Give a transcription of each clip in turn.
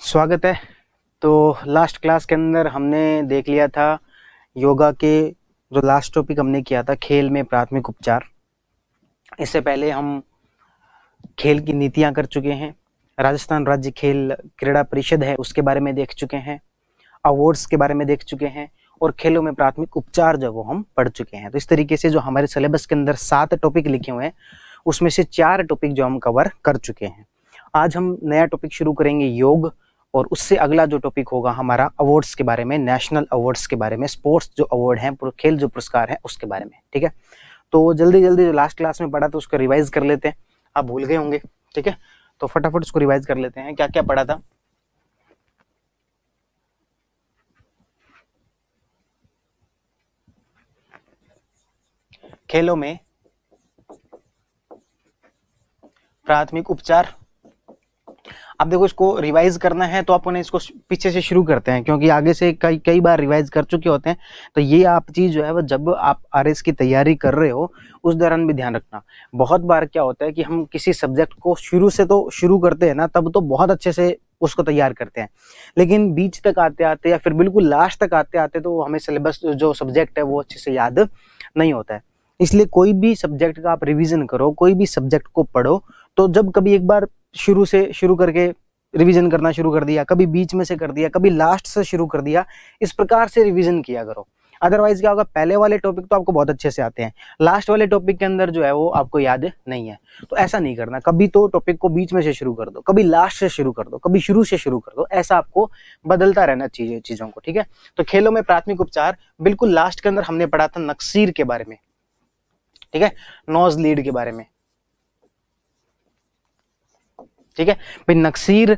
स्वागत है। तो लास्ट क्लास के अंदर हमने देख लिया था योगा के जो लास्ट टॉपिक हमने किया था खेल में प्राथमिक उपचार। इससे पहले हम खेल की नीतियां कर चुके हैं, राजस्थान राज्य खेल क्रीड़ा परिषद है उसके बारे में देख चुके हैं, अवार्ड्स के बारे में देख चुके हैं और खेलों में प्राथमिक उपचार जो वो हम पढ़ चुके हैं। तो इस तरीके से जो हमारे सिलेबस के अंदर 7 टॉपिक लिखे हुए हैं उसमें से 4 टॉपिक जो हम कवर कर चुके हैं। आज हम नया टॉपिक शुरू करेंगे योग, और उससे अगला जो टॉपिक होगा हमारा अवार्ड्स के बारे में, नेशनल अवार्ड्स के बारे में, स्पोर्ट्स जो अवार्ड हैं, खेल जो पुरस्कार है उसके बारे में। ठीक है, तो जल्दी जल्दी जो लास्ट क्लास में पढ़ा था उसको रिवाइज कर लेते हैं। आप भूल गए होंगे, ठीक है, तो फटाफट उसको रिवाइज कर लेते हैं। क्या क्या पढ़ा था? खेलों में प्राथमिक उपचार। अब देखो, इसको रिवाइज करना है तो अपन इसको पीछे से शुरू करते हैं, क्योंकि आगे से कई कई बार रिवाइज कर चुके होते हैं। तो ये आप चीज जो है वो जब आप आरएस की तैयारी कर रहे हो उस दौरान भी ध्यान रखना। बहुत बार क्या होता है कि हम किसी सब्जेक्ट को शुरू से तो शुरू करते हैं ना, तब तो बहुत अच्छे से उसको तैयार करते हैं, लेकिन बीच तक आते आते या फिर बिल्कुल लास्ट तक आते आते तो हमें सिलेबस जो सब्जेक्ट है वो अच्छे से याद नहीं होता है। इसलिए कोई भी सब्जेक्ट का आप रिवीजन करो, कोई भी सब्जेक्ट को पढ़ो, तो जब कभी एक बार शुरू से शुरू करके रिवीजन करना शुरू कर दिया, कभी बीच में से कर दिया, कभी लास्ट से शुरू कर दिया, इस प्रकार से रिवीजन किया करो। अदरवाइज क्या होगा, पहले वाले टॉपिक तो आपको बहुत अच्छे से आते हैं, लास्ट वाले टॉपिक के अंदर जो है वो आपको याद नहीं है। तो ऐसा नहीं करना, कभी तो टॉपिक को बीच में से शुरू कर दो, कभी लास्ट से शुरू कर दो, कभी शुरू से शुरू कर दो, ऐसा आपको बदलता रहना चाहिए चीजों को। ठीक है, तो खेलों में प्राथमिक उपचार बिल्कुल लास्ट के अंदर हमने पढ़ा था नक्सीर के बारे में, ठीक है, नोज लीड के बारे में। ठीक है भाई, नक्सीर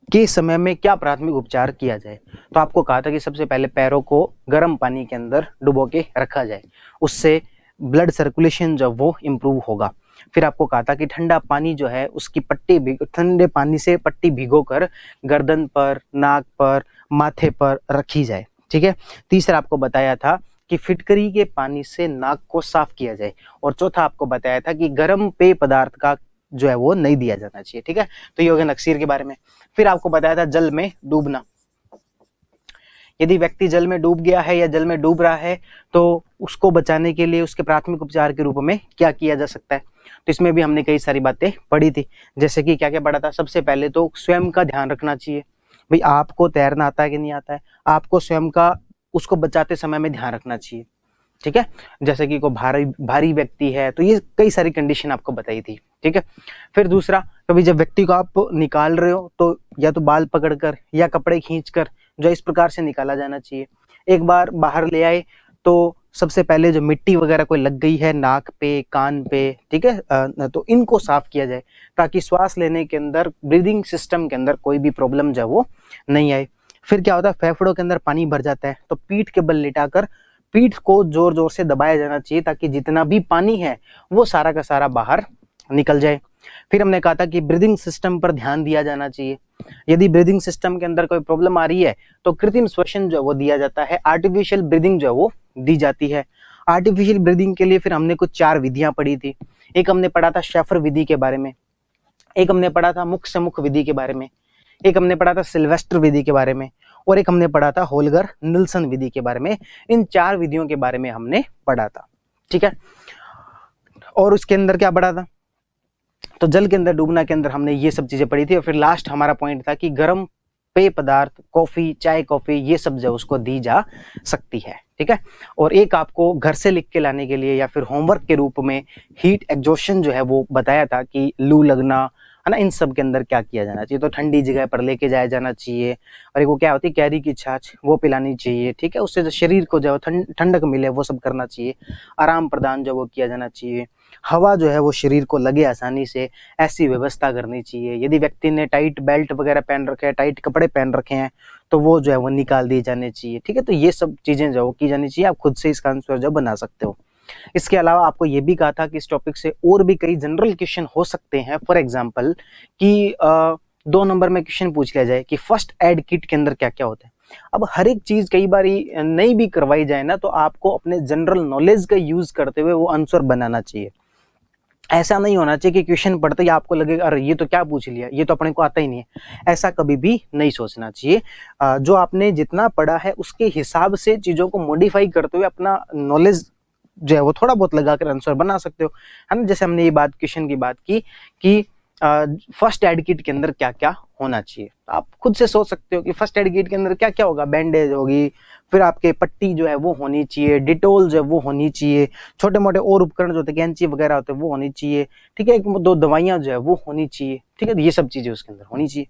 के समय में क्या प्राथमिक उपचार किया जाए, तो आपको कहा था कि सबसे पहले पैरों को गर्म पानी के अंदर डुबो के रखा जाए, उससे ब्लड सर्कुलेशन जो वो इम्प्रूव होगा। फिर आपको कहा था कि ठंडा पानी जो है उसकी पट्टी ठंडे पानी से पट्टी भिगोकर गर्दन पर, नाक पर, माथे पर रखी जाए। ठीक है, तीसरा आपको बताया था कि फिटकरी के पानी से नाक को साफ किया जाए, और चौथा आपको बताया था कि गर्म पेय पदार्थ का जो है वो नहीं दिया जाना चाहिए। ठीक है, तो ये हो गया नक्सीर के बारे में। फिर आपको बताया था जल में डूबना। यदि व्यक्ति जल में डूब गया है या जल में डूब रहा है तो उसको बचाने के लिए उसके प्राथमिक उपचार के रूप में क्या किया जा सकता है। तो इसमें भी हमने कई सारी बातें पढ़ी थी, जैसे कि क्या क्या पढ़ा था। सबसे पहले तो स्वयं का ध्यान रखना चाहिए। भाई, आपको तैरना आता है कि नहीं आता है, आपको स्वयं का उसको बचाते समय में ध्यान रखना चाहिए। ठीक है, जैसे कि कोई भारी व्यक्ति है तो ये कई सारी कंडीशन आपको बताई थी। ठीक है, फिर दूसरा, कभी जब व्यक्ति को आप निकाल रहे हो तो या तो बाल पकड़कर या कपड़े खींचकर जो इस प्रकार से निकाला जाना चाहिए। एक बार बाहर ले आए तो सबसे पहले जो मिट्टी वगैरह कोई लग गई है नाक पे, कान पे, ठीक है, तो इनको साफ किया जाए ताकि श्वास लेने के अंदर, ब्रीदिंग सिस्टम के अंदर कोई भी प्रॉब्लम जो वो नहीं आए। फिर क्या होता है, फेफड़ों के अंदर पानी भर जाता है तो पीठ के बल लिटाकर पीठ को जोर जोर से दबाया जाना चाहिए ताकि जितना भी पानी है वो सारा का सारा बाहर निकल जाए। फिर हमने कहा था कि ब्रीदिंग सिस्टम पर ध्यान दिया जाना चाहिए। यदि ब्रीदिंग सिस्टम के अंदर कोई प्रॉब्लम आ रही है तो कृत्रिम श्वसन जो वो दिया जाता है, आर्टिफिशियल ब्रीदिंग जो वो दी जाती है। आर्टिफिशियल ब्रीदिंग के लिए फिर हमने कुछ 4 विधियां पढ़ी थी। एक हमने पढ़ा था शेफर विधि के बारे में, एक हमने पढ़ा था मुख से मुख विधि के बारे में, एक हमने पढ़ा था सिल्वेस्टर विधि के बारे में, और एक हमने पढ़ा था होलगर निल्सन विधि के बारे में। इन 4 विधियों के बारे में हमने पढ़ा था। ठीक है, और उसके अंदर क्या पढ़ा था, तो जल के अंदर डूबना के अंदर हमने ये सब चीजें पढ़ी थी। और फिर लास्ट हमारा पॉइंट था कि गर्म पेय पदार्थ, कॉफी, चाय, कॉफी, ये सब जो उसको दी जा सकती है। ठीक है, और एक आपको घर से लिख के लाने के लिए या फिर होमवर्क के रूप में हीट एग्जॉशन जो है वो बताया था कि लू लगना है ना, इन सब के अंदर क्या किया जाना चाहिए। तो ठंडी जगह पर लेके जाया जाना चाहिए, और एक वो क्या होती है कैरी की छाछ, वो पिलानी चाहिए। ठीक है, उससे जो शरीर को जो ठंडक मिले वो सब करना चाहिए। आराम प्रदान जो वो किया जाना चाहिए। हवा जो है वो शरीर को लगे आसानी से, ऐसी व्यवस्था करनी चाहिए। यदि व्यक्ति ने टाइट बेल्ट वगैरह पहन रखे हैं, टाइट कपड़े पहन रखे हैं, तो वो जो है वो निकाल दिए जाने चाहिए। ठीक है, तो ये सब चीजें जो की जानी चाहिए। आप खुद से इसका आंसर जो बना सकते हो। इसके अलावा आपको ये भी कहा था कि इस टॉपिक से और भी कई जनरल क्वेश्चन हो सकते हैं। फॉर एग्जाम्पल कि 2 नंबर में क्वेश्चन पूछ लिया जाए कि फर्स्ट एड किट के अंदर क्या क्या होता है। अब हर एक चीज कई बार नहीं भी करवाई जाए ना, तो आपको अपने जनरल नॉलेज का यूज करते हुए वो आंसर बनाना चाहिए। ऐसा नहीं होना चाहिए कि क्वेश्चन पढ़ते ही आपको लगेगा अरे ये तो क्या पूछ लिया, ये तो अपने को आता ही नहीं है। ऐसा कभी भी नहीं सोचना चाहिए। जो आपने जितना पढ़ा है उसके हिसाब से चीजों को मॉडिफाई करते हुए अपना नॉलेज जो है वो थोड़ा बहुत लगाकर आंसर बना सकते हो, है ना। जैसे हमने ये बात क्वेश्चन की बात की कि फर्स्ट एड किट के अंदर क्या क्या होना चाहिए, तो आप खुद से सोच सकते हो कि फर्स्ट एड किट के अंदर क्या क्या होगा। बैंडेज होगी, फिर आपके पट्टी जो है वो होनी चाहिए, डिटोल जो है वो होनी चाहिए, छोटे मोटे और उपकरण जो होते हैं कैंची वगैरह होते हैं वो होनी चाहिए, ठीक है। एक दो दवाइयां जो है वो होनी चाहिए, ठीक है। ये सब चीजें उसके अंदर होनी चाहिए,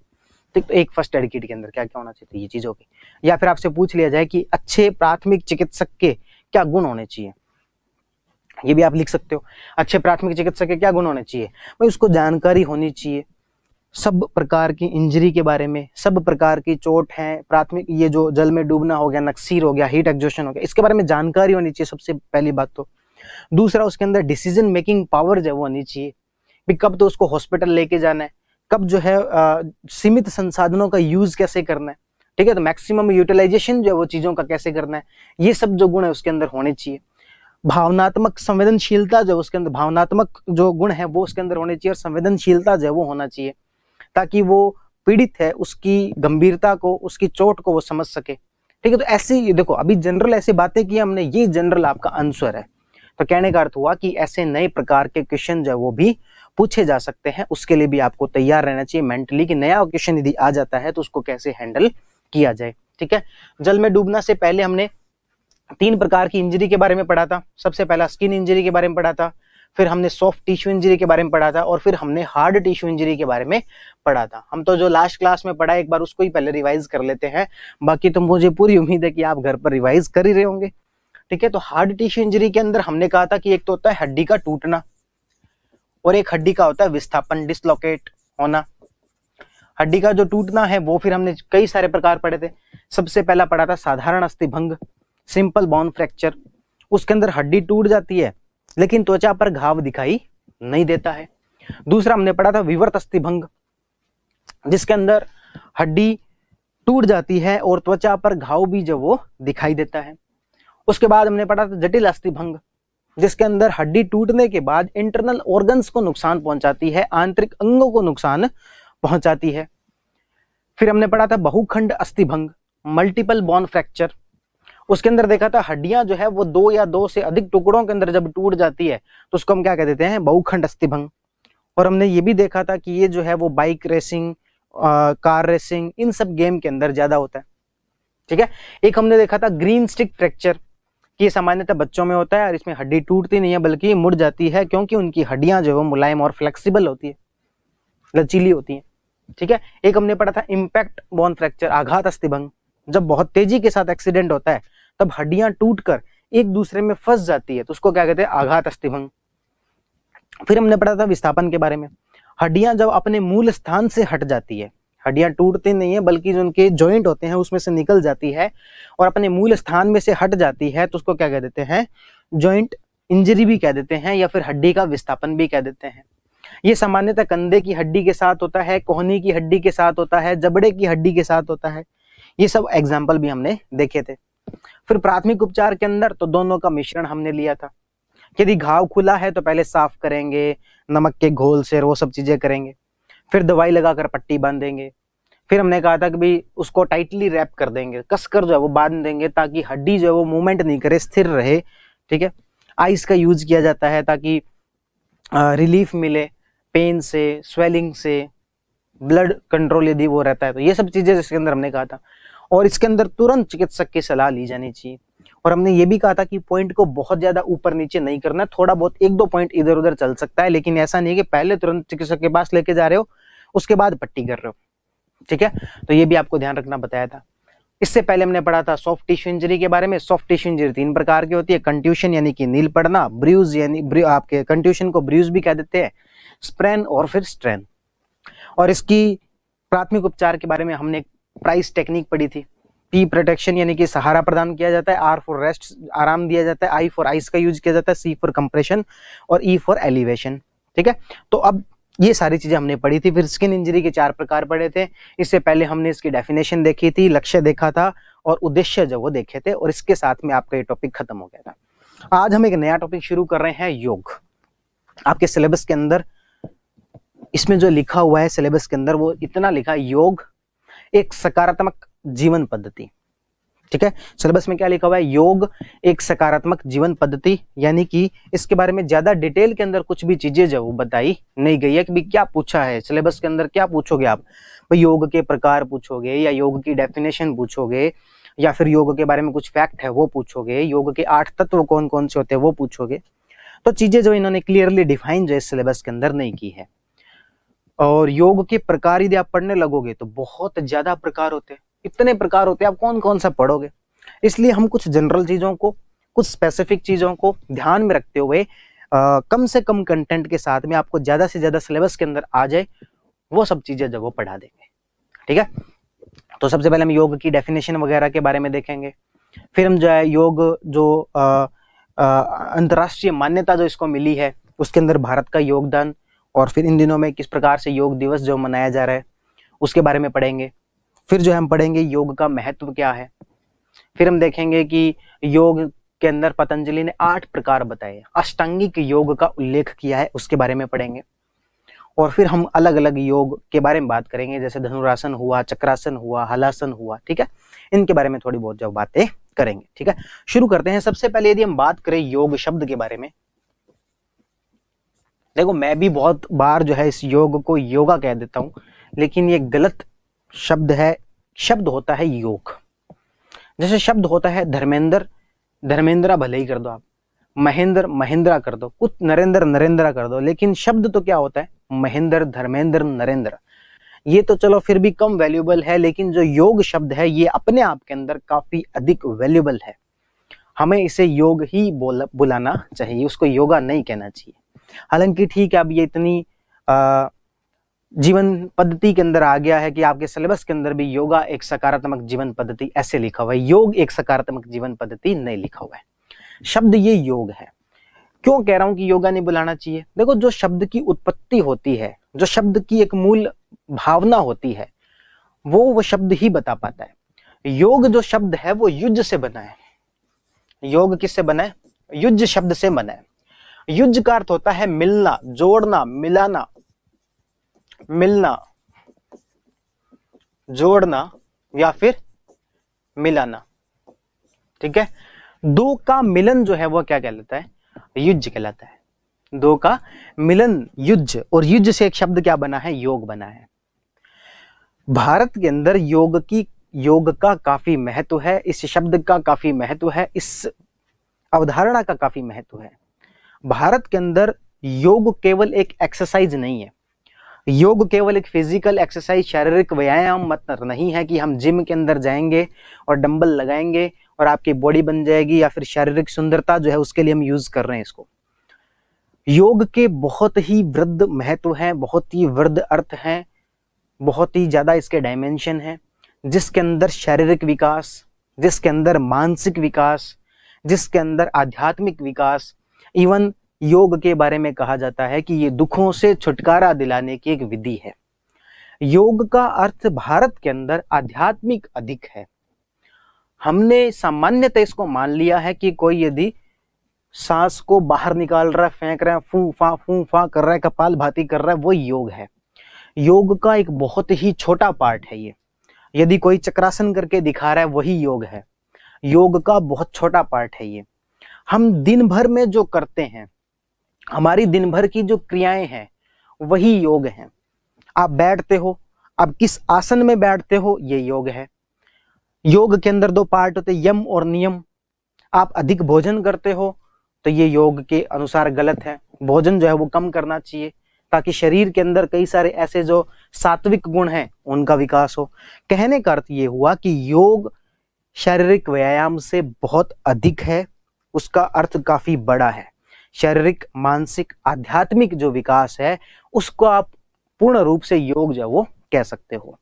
ठीक। तो एक फर्स्ट एड किट के अंदर क्या क्या होना चाहिए, तो ये चीज होगी। या फिर आपसे पूछ लिया जाए कि अच्छे प्राथमिक चिकित्सक के क्या गुण होने चाहिए, ये भी आप लिख सकते हो। अच्छे प्राथमिक चिकित्सक के क्या गुण होने चाहिए, भाई उसको जानकारी होनी चाहिए सब प्रकार की इंजरी के बारे में, सब प्रकार की चोट है, प्राथमिक ये जो जल में डूबना हो गया, नक्सीर हो गया, हीट एग्जॉशन हो गया, इसके बारे में जानकारी होनी चाहिए सबसे पहली बात तो। दूसरा उसके अंदर डिसीजन मेकिंग पावर जो है वो होनी चाहिए, भी कब तो उसको हॉस्पिटल लेके जाना है, कब जो है सीमित संसाधनों का यूज कैसे करना है, ठीक है। तो मैक्सिमम यूटिलाइजेशन जो है वो चीजों का कैसे करना है, ये सब जो गुण है उसके अंदर होने चाहिए। भावनात्मक संवेदनशीलता जो उसके अंदर, भावनात्मक जो गुण है वो उसके अंदर होने चाहिए, और संवेदनशीलता जो है वो होना चाहिए, ताकि वो पीड़ित है उसकी गंभीरता को, उसकी चोट को वो समझ सके, ठीक है। तो ऐसी देखो अभी जनरल ऐसी बातें की हमने, ये जनरल आपका आंसर है। तो कहने का अर्थ हुआ कि ऐसे नए प्रकार के क्वेश्चन जो है वो भी पूछे जा सकते हैं, उसके लिए भी आपको तैयार रहना चाहिए मेंटली कि नया क्वेश्चन यदि आ जाता है तो उसको कैसे हैंडल किया जाए, ठीक है। जल में डूबना से पहले हमने 3 प्रकार की इंजरी के बारे में पढ़ा था। सबसे पहला स्किन इंजरी के बारे में पढ़ा था, फिर हमने सॉफ्ट टिश्यू इंजरी के बारे में पढ़ा था, और फिर हमने हार्ड टिश्यू इंजरी के बारे में पढ़ा था। हम तो जो लास्ट क्लास में पढ़ा एक बार उसको ही पहले रिवाइज कर लेते हैं, बाकी तो मुझे पूरी उम्मीद है कि आप घर पर रिवाइज कर ही रहे होंगे, ठीक है। तो हार्ड टिश्यू इंजरी के अंदर हमने कहा था कि एक तो होता है हड्डी का टूटना, और एक हड्डी का होता है विस्थापन, डिसलोकेट होना। हड्डी का जो टूटना है वो फिर हमने कई सारे प्रकार पढ़े थे। सबसे पहला पढ़ा था साधारण अस्थिभंग, सिंपल बोन फ्रैक्चर। उसके अंदर हड्डी टूट जाती है लेकिन त्वचा पर घाव दिखाई नहीं देता है। दूसरा हमने पढ़ा था विवर्त अस्थिभंग, जिसके अंदर हड्डी टूट जाती है और त्वचा पर घाव भी जो वो दिखाई देता है। उसके बाद हमने पढ़ा था जटिल अस्थिभंग, जिसके अंदर हड्डी टूटने के बाद इंटरनल ऑर्गन्स को नुकसान पहुंचाती है, आंतरिक अंगों को नुकसान पहुंचाती है। फिर हमने पढ़ा था बहुखंड अस्थिभंग, मल्टीपल बोन फ्रैक्चर। उसके अंदर देखा था हड्डियां जो है वो 2 या 2 से अधिक टुकड़ों के अंदर जब टूट जाती है तो उसको हम क्या कह देते हैं, बहुखंड अस्थिभंग। और हमने ये भी देखा था कि ये जो है वो बाइक रेसिंग, कार रेसिंग, इन सब गेम के अंदर ज्यादा होता है, ठीक है। एक हमने देखा था ग्रीन स्टिक फ्रैक्चर, कि ये सामान्यतः बच्चों में होता है और इसमें हड्डी टूटती नहीं है बल्कि मुड़ जाती है, क्योंकि उनकी हड्डियां जो है वो मुलायम और फ्लेक्सिबल होती है, लचीली होती है, ठीक है। एक हमने पढ़ा था इंपैक्ट बोन फ्रैक्चर, आघात अस्थिभंग। जब बहुत तेजी के साथ एक्सीडेंट होता है तब हड्डियां टूटकर एक दूसरे में फंस जाती है, तो उसको क्या कहते हैं, आघात अस्थिभंग। फिर हमने पढ़ा था विस्थापन के बारे में, हड्डियां जब अपने मूल स्थान से हट जाती है, हड्डियां टूटती नहीं है बल्कि जो उनके जॉइंट होते हैं उसमें से निकल जाती है और अपने मूल स्थान में से हट जाती है, तो उसको क्या कह देते हैं, जॉइंट इंजरी भी कह देते हैं, या फिर हड्डी का विस्थापन भी कह देते हैं। ये सामान्यतः कंधे की हड्डी के साथ होता है, कोहनी की हड्डी के साथ होता है, जबड़े की हड्डी के साथ होता है। ये सब एग्जाम्पल भी हमने देखे थे। फिर प्राथमिक उपचार के अंदर तो दोनों का मिश्रण हमने लिया था। यदि घाव खुला है तो पहले साफ करेंगे, नमक के घोल से वो सब चीजें करेंगे, फिर दवाई लगाकर पट्टी बांधेंगे। फिर हमने कहा था कि भी उसको टाइटली रैप कर देंगे, कसकर जो है वो बांध देंगे ताकि हड्डी जो है वो मूवमेंट नहीं करे, स्थिर रहे, ठीक है। आइस का यूज किया जाता है ताकि रिलीफ मिले पेन से, स्वेलिंग से, ब्लड कंट्रोल यदि वो रहता है, तो ये सब चीजें इसके अंदर हमने कहा था। और इसके अंदर तुरंत चिकित्सक की सलाह ली जानी चाहिए। और हमने ये भी कहा था कि पॉइंट को बहुत ज्यादा ऊपर नीचे नहीं करना, थोड़ा बहुत 1-2 पॉइंट इधर उधर चल सकता है, लेकिन ऐसा नहीं है कि पहले तुरंत चिकित्सक के पास लेके जा रहे हो उसके बाद पट्टी कर रहे हो, ठीक है। तो ये भी आपको ध्यान रखना बताया था। इससे पहले हमने पढ़ा था सॉफ्ट टिश्यू इंजरी के बारे में। सॉफ्ट टिश्यू इंजरी 3 प्रकार की होती है, कंट्यूशन यानी कि नील पड़ना, ब्रूज यानी आपके कंट्यूशन को ब्रूज भी कह देते हैं, स्प्रेन और फिर स्ट्रेन। और इसकी प्राथमिक उपचार के बारे में हमने प्राइस टेक्निक पढ़ी थी। पी प्रोटेक्शन यानी कि सहारा प्रदान किया जाता है, आर फॉर रेस्ट आराम दिया जाता है, आई फॉर आइस का यूज किया जाता है, सी फॉर कंप्रेशन और ई फॉर एलिवेशन, ठीक है। तो अब ये सारी चीजें हमने पढ़ी थी। फिर स्किन इंजरी के 4 प्रकार पढ़े थे। इससे पहले हमने इसकी डेफिनेशन देखी थी, लक्ष्य देखा था और उद्देश्य जो वो देखे थे, और इसके साथ में आपका ये टॉपिक खत्म हो गया था। आज हम एक नया टॉपिक शुरू कर रहे हैं, योग। आपके सिलेबस के अंदर इसमें जो लिखा हुआ है सिलेबस के अंदर वो इतना लिखा है, योग एक सकारात्मक जीवन पद्धति। ठीक है, सिलेबस में क्या लिखा हुआ है, योग एक सकारात्मक जीवन पद्धति, यानी कि इसके बारे में ज्यादा डिटेल के अंदर कुछ भी चीजें जो वो बताई नहीं गई है कि क्या पूछा है सिलेबस के अंदर, क्या पूछोगे आप भाई, योग के प्रकार पूछोगे या योग की डेफिनेशन पूछोगे या फिर योग के बारे में कुछ फैक्ट है वो पूछोगे, योग के 8 तत्व कौन कौन से होते हैं वो पूछोगे। तो चीजें जो इन्होंने क्लियरली डिफाइन जो है सिलेबस के अंदर नहीं की है। और योग के प्रकार यदि आप पढ़ने लगोगे तो बहुत ज्यादा प्रकार होते हैं, इतने प्रकार होते हैं, आप कौन कौन सा पढ़ोगे। इसलिए हम कुछ जनरल चीजों को, कुछ स्पेसिफिक चीजों को ध्यान में रखते हुए कम से कम कंटेंट के साथ में आपको ज्यादा से ज्यादा सिलेबस के अंदर आ जाए वो सब चीजें जब वो पढ़ा देंगे। ठीक है, तो सबसे पहले हम योग की डेफिनेशन वगैरह के बारे में देखेंगे, फिर हम जो है योग जो अंतर्राष्ट्रीय मान्यता जो इसको मिली है उसके अंदर भारत का योगदान, और फिर इन दिनों में किस प्रकार से योग दिवस जो मनाया जा रहा है उसके बारे में पढ़ेंगे। फिर जो है हम पढ़ेंगे योग का महत्व क्या है। फिर हम देखेंगे कि योग के अंदर पतंजलि ने 8 प्रकार बताए, अष्टांगिक योग का उल्लेख किया है, उसके बारे में पढ़ेंगे। और फिर हम अलग अलग योग के बारे में बात करेंगे, जैसे धनुरासन हुआ, चक्रासन हुआ, हलासन हुआ। ठीक है, इनके बारे में थोड़ी बहुत जो बातें करेंगे। ठीक है, शुरू करते हैं। सबसे पहले यदि हम बात करें योग शब्द के बारे में, देखो मैं भी बहुत बार जो है इस योग को योगा कह देता हूं, लेकिन ये गलत शब्द है। शब्द होता है योग, जैसे शब्द होता है धर्मेंद्र, धर्मेंद्रा भले ही कर दो आप, महेंद्र महेंद्रा कर दो, कुछ नरेंद्र नरेंद्रा कर दो, लेकिन शब्द तो क्या होता है, महेंद्र, धर्मेंद्र, नरेंद्र। ये तो चलो फिर भी कम वैल्यूएबल है, लेकिन जो योग शब्द है ये अपने आप के अंदर काफी अधिक वैल्यूएबल है। हमें इसे योग ही बुलाना चाहिए, उसको योगा नहीं कहना चाहिए। हालांकि ठीक है, अब ये इतनी जीवन पद्धति के अंदर आ गया है कि आपके सिलेबस के अंदर भी योगा एक सकारात्मक जीवन पद्धति ऐसे लिखा हुआ है, योग एक सकारात्मक जीवन पद्धति नहीं लिखा हुआ है। शब्द ये योग है। क्यों कह रहा हूं कि योगा नहीं बुलाना चाहिए, देखो जो शब्द की उत्पत्ति होती है, जो शब्द की एक मूल भावना होती है, वो शब्द ही बता पाता है। योग जो शब्द है वो युज से बना है। योग किससे बना है, युज शब्द से बना है। युज का अर्थ होता है मिलना, जोड़ना, मिलाना, मिलना, जोड़ना या फिर मिलाना। ठीक है, दो का मिलन जो है वो क्या कहलाता है, युज कहलाता है। दो का मिलन युज, और युज से एक शब्द क्या बना है, योग बना है। भारत के अंदर योग का काफी महत्व है, इस शब्द का काफी महत्व है, इस अवधारणा का काफी महत्व है। भारत के अंदर योग केवल एक एक्सरसाइज नहीं है, योग केवल एक फिजिकल एक्सरसाइज, शारीरिक व्यायाम मतलब नहीं है कि हम जिम के अंदर जाएंगे और डंबल लगाएंगे और आपकी बॉडी बन जाएगी, या फिर शारीरिक सुंदरता जो है उसके लिए हम यूज कर रहे हैं इसको। योग के बहुत ही वृद्ध महत्व है, बहुत ही वृद्ध अर्थ है, बहुत ही ज्यादा इसके डायमेंशन है, जिसके अंदर शारीरिक विकास, जिसके अंदर मानसिक विकास, जिसके अंदर आध्यात्मिक विकास, इवन योग के बारे में कहा जाता है कि ये दुखों से छुटकारा दिलाने की एक विधि है। योग का अर्थ भारत के अंदर आध्यात्मिक अधिक है। हमने सामान्यतः इसको मान लिया है कि कोई यदि सांस को बाहर निकाल रहा है, फेंक रहा है, फू फा कर रहा है, कपाल भाती कर रहा है, वो योग है। योग का एक बहुत ही छोटा पार्ट है ये। यदि कोई चक्रासन करके दिखा रहा है वही योग है, योग का बहुत छोटा पार्ट है ये। हम दिन भर में जो करते हैं, हमारी दिन भर की जो क्रियाएं हैं वही योग हैं। आप बैठते हो, आप किस आसन में बैठते हो, ये योग है। योग के अंदर 2 पार्ट होते हैं, यम और नियम। आप अधिक भोजन करते हो तो ये योग के अनुसार गलत है, भोजन जो है वो कम करना चाहिए, ताकि शरीर के अंदर कई सारे ऐसे जो सात्विक गुण हैं उनका विकास हो। कहने का अर्थ ये हुआ कि योग शारीरिक व्यायाम से बहुत अधिक है, उसका अर्थ काफी बड़ा है। शारीरिक, मानसिक, आध्यात्मिक जो विकास है उसको आप पूर्ण रूप से योग जो वो कह सकते हो।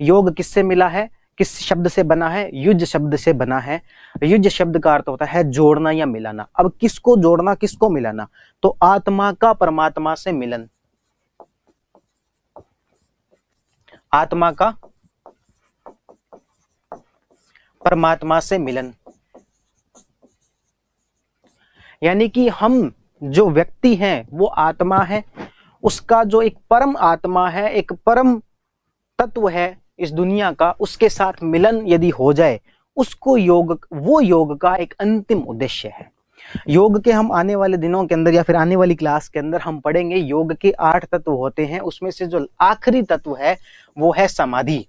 योग किससे मिला है, किस शब्द से बना है, युज शब्द से बना है। युज शब्द का अर्थ होता है जोड़ना या मिलाना। अब किसको जोड़ना, किसको मिलाना, तो आत्मा का परमात्मा से मिलन, आत्मा का परमात्मा से मिलन, यानी कि हम जो व्यक्ति है वो आत्मा है, उसका जो एक परम आत्मा है, एक परम तत्व है इस दुनिया का, उसके साथ मिलन यदि हो जाए, उसको योग, वो योग का एक अंतिम उद्देश्य है। योग के हम आने वाले दिनों के अंदर या फिर आने वाली क्लास के अंदर हम पढ़ेंगे, योग के 8 तत्व होते हैं, उसमें से जो आखिरी तत्व है वो है समाधि।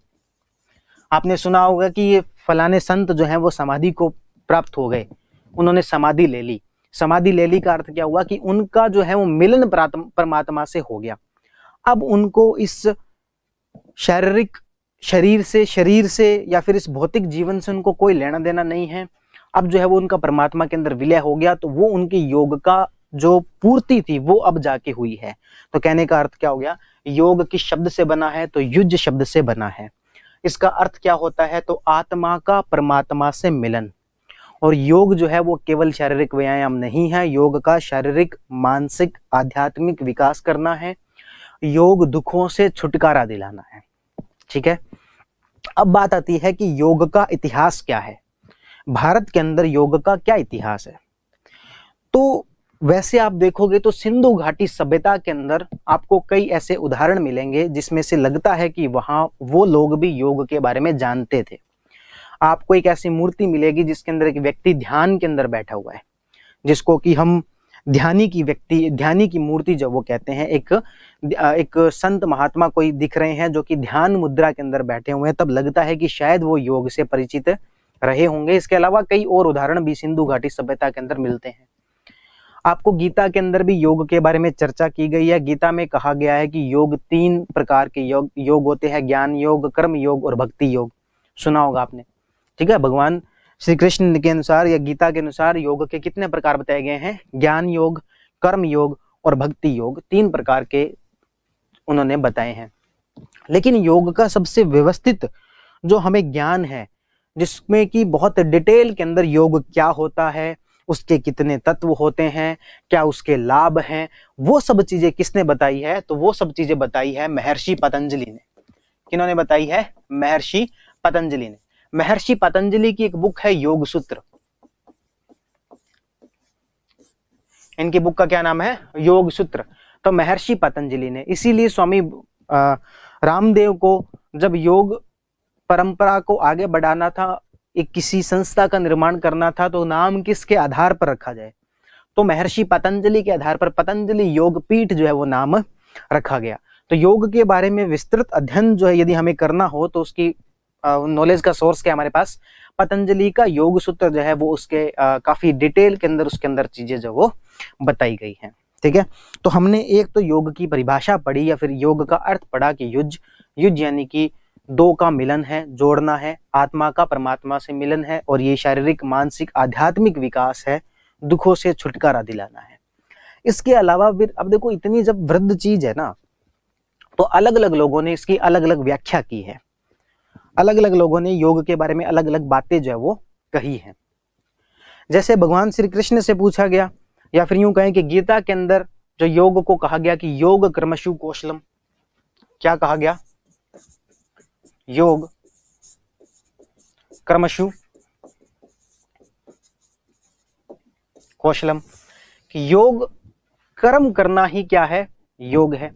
आपने सुना होगा कि ये फलाने संत जो हैं वो समाधि को प्राप्त हो गए, उन्होंने समाधि ले ली। समाधि ले ली का अर्थ क्या हुआ कि उनका जो है वो मिलन परमात्मा से हो गया। अब उनको इस शारीरिक शरीर से या फिर इस भौतिक जीवन से उनको कोई लेना देना नहीं है। अब जो है वो उनका परमात्मा के अंदर विलय हो गया, तो वो उनके योग का जो पूर्ति थी वो अब जाके हुई है। तो कहने का अर्थ क्या हो गया, योग किस शब्द से बना है, तो युज शब्द से बना है। इसका अर्थ क्या होता है, तो आत्मा का परमात्मा से मिलन। और योग जो है वो केवल शारीरिक व्यायाम नहीं है, योग का शारीरिक, मानसिक, आध्यात्मिक विकास करना है। योग दुखों से छुटकारा दिलाना है। ठीक है, अब बात आती है कि योग का इतिहास क्या है, भारत के अंदर योग का क्या इतिहास है। तो वैसे आप देखोगे तो सिंधु घाटी सभ्यता के अंदर आपको कई ऐसे उदाहरण मिलेंगे जिसमें से लगता है कि वहां वो लोग भी योग के बारे में जानते थे। आपको एक ऐसी मूर्ति मिलेगी जिसके अंदर एक व्यक्ति ध्यान के अंदर बैठा हुआ है, जिसको कि हम ध्यानी की मूर्ति जो वो कहते हैं। एक संत महात्मा कोई दिख रहे हैं जो कि ध्यान मुद्रा के अंदर बैठे हुए हैं, तब लगता है कि शायद वो योग से परिचित रहे होंगे। इसके अलावा कई और उदाहरण भी सिंधु घाटी सभ्यता के अंदर मिलते हैं। आपको गीता के अंदर भी योग के बारे में चर्चा की गई है। गीता में कहा गया है कि योग 3 प्रकार के योग होते हैं, ज्ञान योग, कर्म योग और भक्ति योग। सुना होगा आपने। ठीक है, भगवान श्री कृष्ण के अनुसार या गीता के अनुसार योग के कितने प्रकार बताए गए हैं, ज्ञान योग, कर्म योग और भक्ति योग, 3 प्रकार के उन्होंने बताए हैं। लेकिन योग का सबसे व्यवस्थित जो हमें ज्ञान है, जिसमें कि बहुत डिटेल के अंदर योग क्या होता है, उसके कितने तत्व होते हैं, क्या उसके लाभ हैं, वो सब चीजें किसने बताई है, तो वो सब चीजें बताई है महर्षि पतंजलि ने। किन्होंने बताई है, महर्षि पतंजलि ने। महर्षि पतंजलि की एक बुक है योग सूत्र। इनकी बुक का क्या नाम है, योग सूत्र। तो महर्षि पतंजलि ने, इसीलिए स्वामी रामदेव को जब योग परंपरा को आगे बढ़ाना था, एक किसी संस्था का निर्माण करना था, तो नाम किसके आधार पर रखा जाए, तो महर्षि पतंजलि के आधार पर पतंजलि योग पीठ जो है वो नाम रखा गया। तो योग के बारे में विस्तृत अध्ययन जो है यदि हमें करना हो तो उसकी नॉलेज का सोर्स क्या हमारे पास, पतंजलि का योग सूत्र जो है वो उसके काफी डिटेल के अंदर उसके अंदर चीजें जो वो बताई गई हैं। ठीक है, तो हमने एक तो योग की परिभाषा पढ़ी या फिर योग का अर्थ पढ़ा कि युज यानी कि 2 का मिलन है, जोड़ना है, आत्मा का परमात्मा से मिलन है, और ये शारीरिक, मानसिक, आध्यात्मिक विकास है, दुखों से छुटकारा दिलाना है। इसके अलावा फिर अब देखो, इतनी जब वृद्ध चीज है ना, तो अलग अलग लोगों ने इसकी अलग अलग व्याख्या की है, अलग अलग लोगों ने योग के बारे में अलग अलग बातें जो है वो कही हैं। जैसे भगवान श्री कृष्ण से पूछा गया, या फिर यूं कहें कि गीता के अंदर जो योग को कहा गया कि योग कर्मशु कौशलम, क्या कहा गया, योग कर्मशु कौशलम, कि योग कर्म करना ही क्या है, योग है।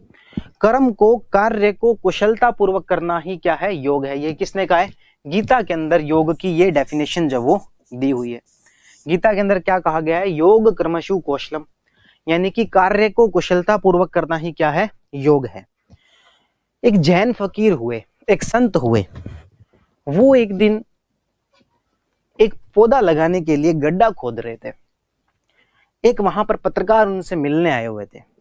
कर्म को, कार्य को कुशलता पूर्वक करना ही क्या है, योग है। ये किसने कहा है, गीता के अंदर योग की ये डेफिनेशन जो वो दी हुई है। गीता के अंदर क्या कहा गया है, योग कर्मशु कौशलम, यानी कि कार्य को कुशलता पूर्वक करना ही क्या है, योग है। एक जैन फकीर हुए, एक संत हुए, वो एक दिन एक पौधा लगाने के लिए गड्ढा खोद रहे थे। एक वहां पर पत्रकार उनसे मिलने आए हुए थे।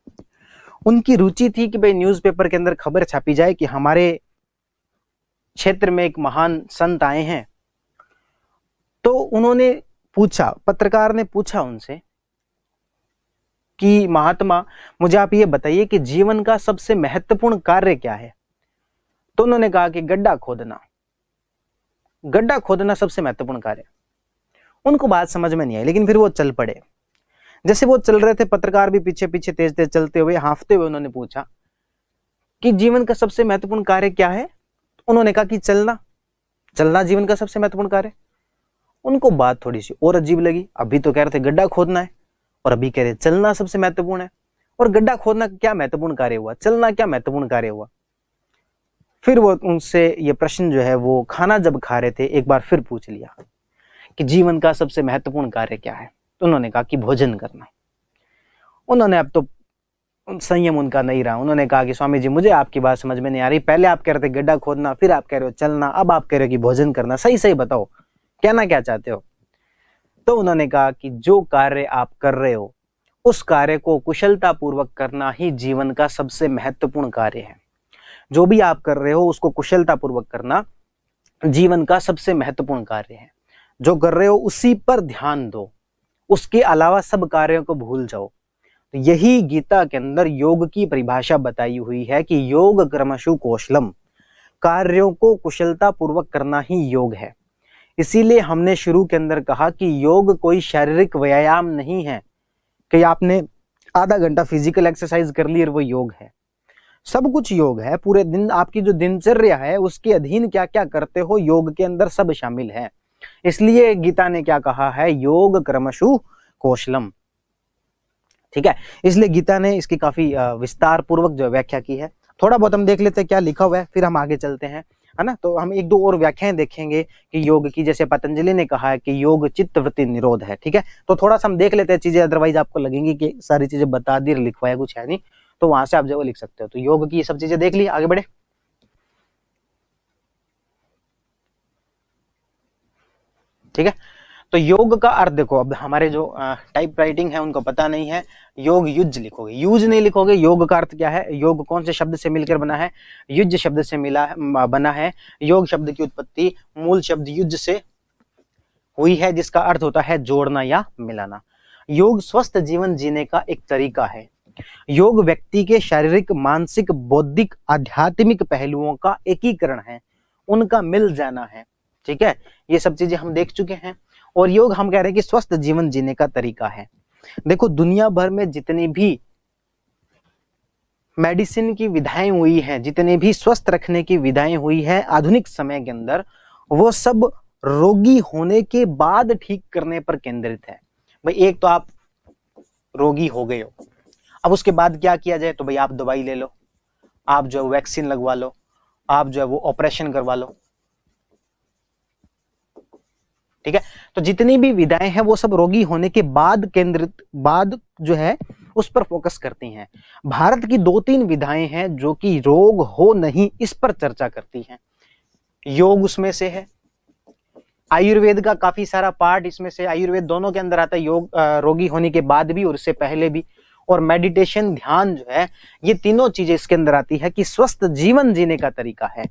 उनकी रुचि थी कि भाई न्यूज़पेपर के अंदर खबर छापी जाए कि हमारे क्षेत्र में एक महान संत आए हैं। तो उन्होंने पूछा, पत्रकार ने पूछा उनसे कि महात्मा, मुझे आप ये बताइए कि जीवन का सबसे महत्वपूर्ण कार्य क्या है। तो उन्होंने कहा कि गड्ढा खोदना, गड्ढा खोदना सबसे महत्वपूर्ण कार्य। उनको बात समझ में नहीं आई, लेकिन फिर वो चल पड़े। जैसे वो चल रहे थे, पत्रकार भी पीछे पीछे तेज तेज चलते हुए, हांफते हुए उन्होंने पूछा कि जीवन का सबसे महत्वपूर्ण कार्य क्या है। उन्होंने कहा कि चलना, चलना जीवन का सबसे महत्वपूर्ण कार्य। उनको बात थोड़ी सी और अजीब लगी। अभी तो कह रहे थे गड्ढा खोदना है, और अभी कह रहे चलना सबसे महत्वपूर्ण है। और गड्ढा खोदना क्या महत्वपूर्ण कार्य हुआ, चलना क्या महत्वपूर्ण कार्य हुआ। फिर वो उनसे ये प्रश्न जो है वो खाना जब खा रहे थे एक बार फिर पूछ लिया कि जीवन का सबसे महत्वपूर्ण कार्य क्या है। तो उन्होंने कहा कि भोजन करना। उन्होंने अब तो संयम उनका नहीं रहा, उन्होंने कहा कि स्वामी जी मुझे आपकी बात समझ में नहीं आ रही, पहले आप कह रहे थे गड्ढा खोदना, फिर आप कह रहे हो चलना, अब आप कह रहे हो कि भोजन करना, सही सही बताओ कहना क्या चाहते हो। तो उन्होंने कहा कि जो कार्य आप कर रहे हो उस कार्य को कुशलता पूर्वक करना ही जीवन का सबसे महत्वपूर्ण कार्य है। जो भी आप कर रहे हो उसको कुशलता पूर्वक करना जीवन का सबसे महत्वपूर्ण कार्य है। जो कर रहे हो उसी पर ध्यान दो, उसके अलावा सब कार्यों को भूल जाओ। तो यही गीता के अंदर योग की परिभाषा बताई हुई है कि योग कर्मसु कौशलम, कार्यों को कुशलता पूर्वक करना ही योग है। इसीलिए हमने शुरू के अंदर कहा कि योग कोई शारीरिक व्यायाम नहीं है कि आपने आधा घंटा फिजिकल एक्सरसाइज कर ली और वो योग है। सब कुछ योग है, पूरे दिन आपकी जो दिनचर्या है उसके अधीन क्या क्या करते हो योग के अंदर सब शामिल है। इसलिए गीता ने क्या कहा है, योग कर्मसु कौशलम। ठीक है, इसलिए गीता ने इसकी काफी विस्तार पूर्वक जो व्याख्या की है। थोड़ा बहुत हम देख लेते हैं क्या लिखा हुआ है, फिर हम आगे चलते हैं, है ना। तो हम एक दो और व्याख्याएं देखेंगे कि योग की, जैसे पतंजलि ने कहा है कि योग चित्त वृत्ति निरोध है। ठीक है, तो थोड़ा सा हम देख लेते हैं चीजें, अदरवाइज आपको लगेंगी कि सारी चीजें बता दी, लिखवाया कुछ है नहीं, तो वहां से आप जो लिख सकते हो। तो योग की ये सब चीजें देख ली, आगे बढ़े। ठीक है, तो योग का अर्थ देखो, अब हमारे जो टाइप राइटिंग है उनको पता नहीं है, योग युज लिखोगे, यूज नहीं लिखोगे। योग का अर्थ क्या है, योग कौन से शब्द से मिलकर बना है, युज शब्द से बना है। योग शब्द की उत्पत्ति मूल शब्द युज से हुई है, जिसका अर्थ होता है जोड़ना या मिलाना। योग स्वस्थ जीवन जीने का एक तरीका है। योग व्यक्ति के शारीरिक, मानसिक, बौद्धिक, आध्यात्मिक पहलुओं का एकीकरण है, उनका मिल जाना है। ठीक है, ये सब चीजें हम देख चुके हैं। और योग हम कह रहे हैं कि स्वस्थ जीवन जीने का तरीका है। देखो दुनिया भर में जितनी भी मेडिसिन की विधाएं हुई हैं, जितने भी स्वस्थ रखने की विधाएं हुई है आधुनिक समय के अंदर, वो सब रोगी होने के बाद ठीक करने पर केंद्रित है। भाई एक तो आप रोगी हो गए हो, अब उसके बाद क्या किया जाए, तो भाई आप दवाई ले लो, आप जो है वैक्सीन लगवा लो, आप जो है वो ऑपरेशन करवा लो। ठीक है, तो जितनी भी विधाएं हैं वो सब रोगी होने के बाद केंद्रित, बाद जो है उस पर फोकस करती हैं। भारत की 2-3 विधाएं हैं जो कि रोग हो नहीं इस पर चर्चा करती हैं। योग उसमें से है, आयुर्वेद का काफी सारा पार्ट इसमें से, आयुर्वेद दोनों के अंदर आता है, योग रोगी होने के बाद भी और उससे पहले भी। और मेडिटेशन, ध्यान जो है, ये तीनों चीजें इसके अंदर आती है कि स्वस्थ जीवन जीने का तरीका है।